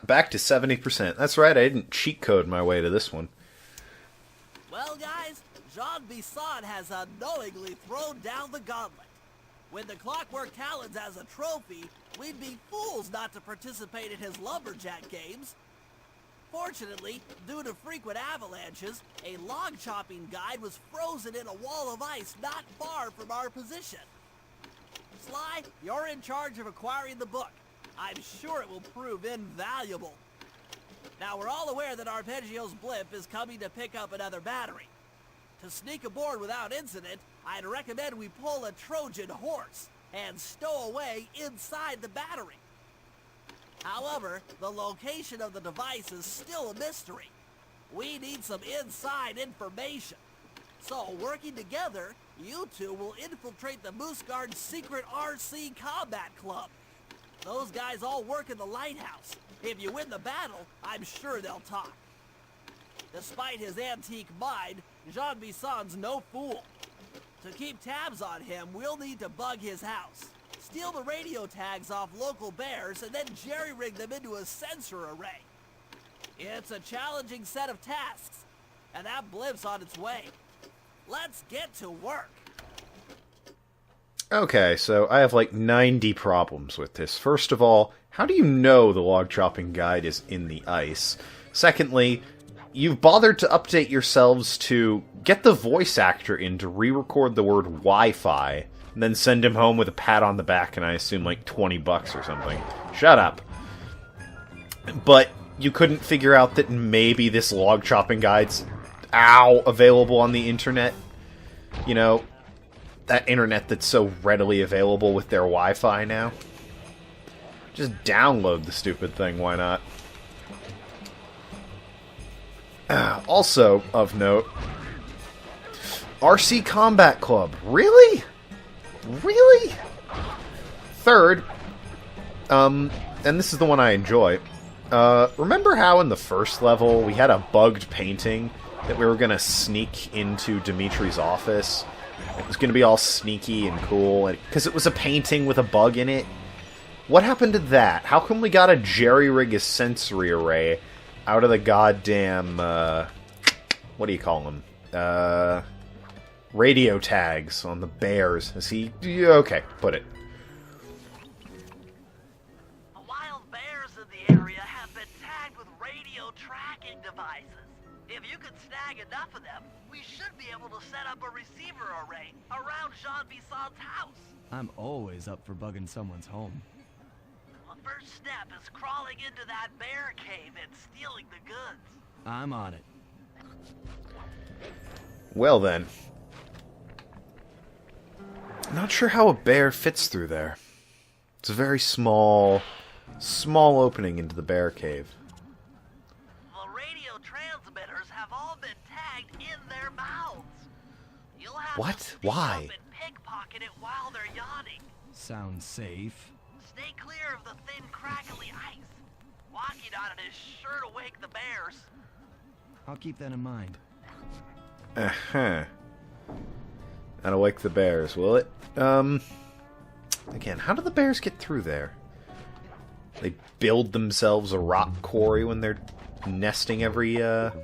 Back to 70%. That's right, I didn't cheat code my way to this one. Well, guys, Jean Bisson has unknowingly thrown down the gauntlet. With the Clockwork Talons as a trophy, we'd be fools not to participate in his lumberjack games. Fortunately, due to frequent avalanches, a log chopping guide was frozen in a wall of ice not far from our position. Sly, you're in charge of acquiring the book. I'm sure it will prove invaluable. Now, we're all aware that Arpeggio's blimp is coming to pick up another battery. To sneak aboard without incident, I'd recommend we pull a Trojan horse and stow away inside the battery. However, the location of the device is still a mystery. We need some inside information. So, working together, you two will infiltrate the Moose Guard's secret RC Combat Club. Those guys all work in the lighthouse. If you win the battle, I'm sure they'll talk. Despite his antique mind, Jean Bisson's no fool. To keep tabs on him, we'll need to bug his house, steal the radio tags off local bears, and then jerry-rig them into a sensor array. It's a challenging set of tasks, and that blimp's on its way. Let's get to work. Okay, so I have like 90 problems with this. First of all, how do you know the log chopping guide is in the ice? Secondly, you've bothered to update yourselves to get the voice actor in to re-record the word Wi-Fi, and then send him home with a pat on the back and I assume like $20 or something. Shut up. But you couldn't figure out that maybe this log chopping guide's available on the internet? You know, that internet that's so readily available with their Wi-Fi now? Just download the stupid thing, why not? Also, of note, RC Combat Club. Really? Really? Third, and this is the one I enjoy, remember how in the first level we had a bugged painting that we were going to sneak into Dimitri's office? It was going to be all sneaky and cool, because it was a painting with a bug in it. What happened to that? How come we got a jerry-rig a sensory array out of the goddamn, what do you call them? Radio tags on the bears? Is he... Okay, put it. The wild bears in the area have been tagged with radio tracking devices. If you could snag enough of them, we should be able to set up a receiver array around Jean Bisson's house. I'm always up for bugging someone's home. The first step is crawling into that bear cave and stealing the goods. I'm on it. Well then. Not sure how a bear fits through there. It's a very small opening into the bear cave. The radio transmitters have all been tagged in their mouths. You'll have What? to sneak Why? up and pickpocket it while they're yawning. Sounds safe. Stay clear of the thin, crackly ice. Walking on it is sure to wake the bears. I'll keep that in mind. Uh-huh. That'll wake the bears, will it? Again, how do the bears get through there? They build themselves a rock quarry when they're nesting every,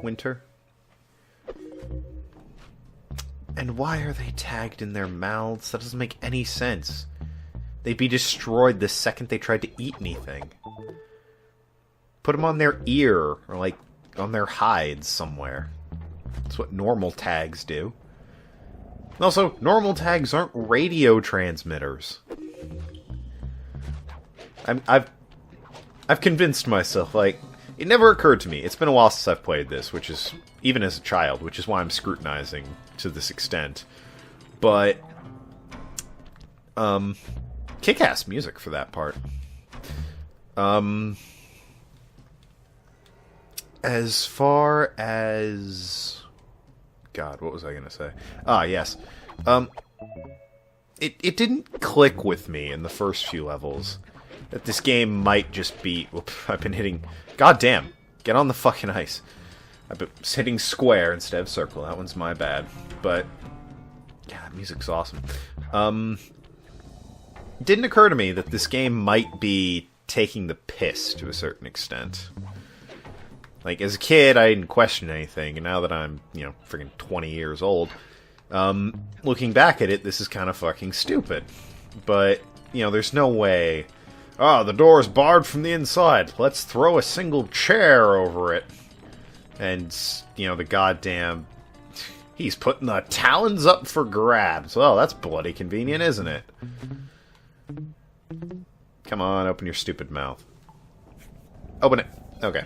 winter? And why are they tagged in their mouths? That doesn't make any sense. They'd be destroyed the second they tried to eat anything. Put them on their ear, or, like, on their hides somewhere. That's what normal tags do. Also, normal tags aren't radio transmitters. I've convinced myself, like, it never occurred to me. It's been a while since I've played this, which is, even as a child, which is why I'm scrutinizing to this extent. But, kick-ass music for that part. As far as... God, what was I going to say? Ah, yes. It didn't click with me in the first few levels that this game might just be... Whoop, I've been hitting... God damn! Get on the fucking ice. I've been hitting square instead of circle. That one's my bad. But... Yeah, music's awesome. It didn't occur to me that this game might be taking the piss to a certain extent. Like, as a kid, I didn't question anything, and now that I'm, freaking 20 years old, looking back at it, this is kind of fucking stupid. But, there's no way... Oh, the door's barred from the inside. Let's throw a single chair over it. And, the goddamn... He's putting the talons up for grabs. Well, that's bloody convenient, isn't it? Come on, open your stupid mouth. Open it. Okay.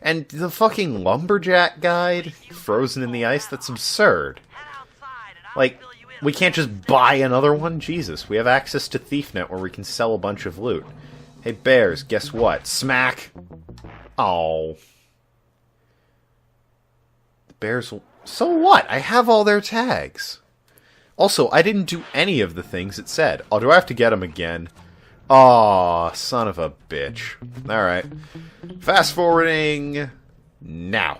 And the fucking lumberjack guide frozen in the ice? That's absurd. Like, we can't just buy another one? Jesus, we have access to ThiefNet where we can sell a bunch of loot. Hey, bears, guess what? Smack! Oh. The bears will... So what? I have all their tags. Also, I didn't do any of the things it said. Oh, do I have to get them again? Aw, son of a bitch. Alright. Fast forwarding... now.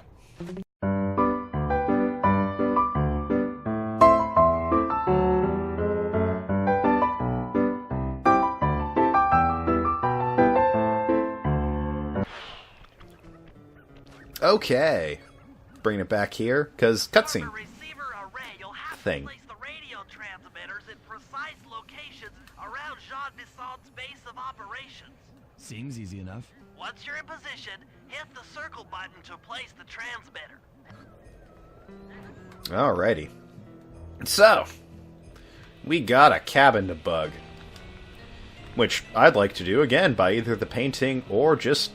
Okay. Bringing it back here, because cutscene. Thing. Seems easy enough. Once you're in position, hit the circle button to place the transmitter. Alrighty. So, we got a cabin to bug. Which I'd like to do, again, by either the painting or just,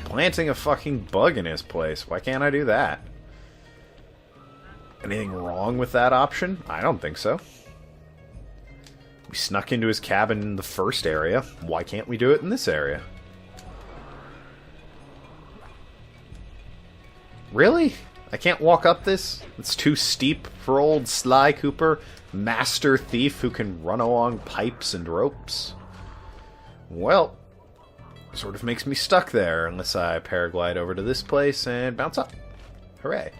planting a fucking bug in his place. Why can't I do that? Anything wrong with that option? I don't think so. We snuck into his cabin in the first area. Why can't we do it in this area? Really? I can't walk up this? It's too steep for old Sly Cooper, master thief who can run along pipes and ropes? Well, sort of makes me stuck there unless I paraglide over to this place and bounce up. Hooray.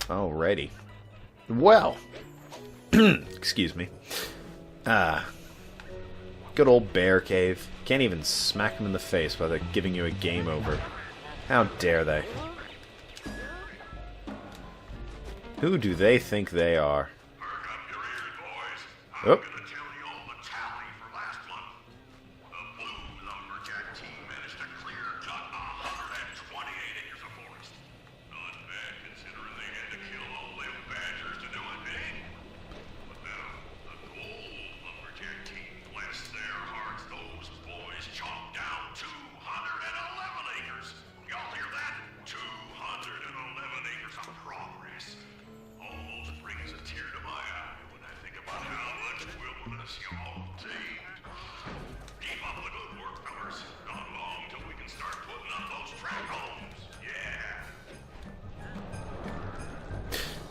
Alrighty. Well. Excuse me. Good old bear cave. Can't even smack him in the face without giving you a game over. How dare they? Who do they think they are? Oh.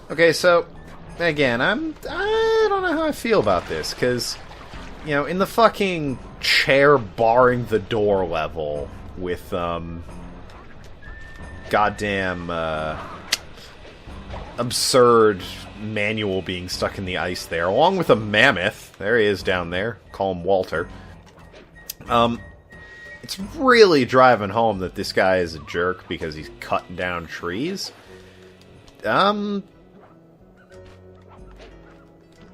Okay, so, again, I don't know how I feel about this, because, in the fucking chair barring the door level with, goddamn, absurd manual being stuck in the ice there, along with a mammoth, there he is down there, call him Walter, it's really driving home that this guy is a jerk because he's cutting down trees.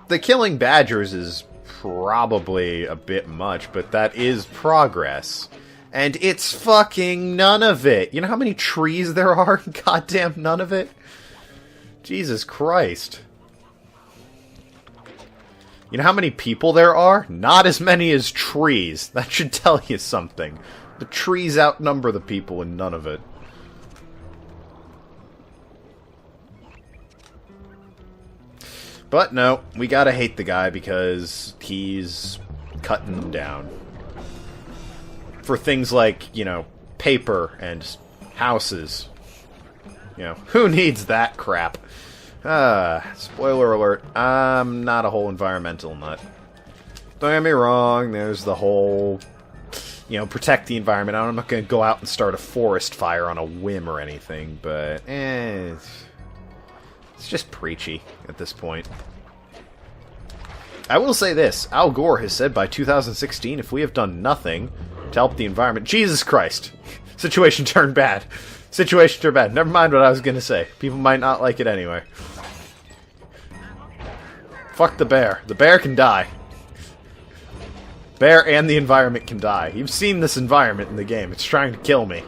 The killing badgers is probably a bit much, but that is progress. And it's fucking none of it. You know how many trees there are? Goddamn none of it. Jesus Christ. You know how many people there are? Not as many as trees. That should tell you something. The trees outnumber the people and none of it. But no, we gotta hate the guy because he's cutting them down. For things like, paper and houses. Who needs that crap? Spoiler alert, I'm not a whole environmental nut. Don't get me wrong, there's the whole, protect the environment. I'm not gonna go out and start a forest fire on a whim or anything, but, it's just preachy at this point. I will say this. Al Gore has said by 2016, if we have done nothing to help the environment... Jesus Christ. Situation turned bad. Situation turned bad. Never mind what I was going to say. People might not like it anyway. Fuck the bear. The bear can die. Bear and the environment can die. You've seen this environment in the game. It's trying to kill me.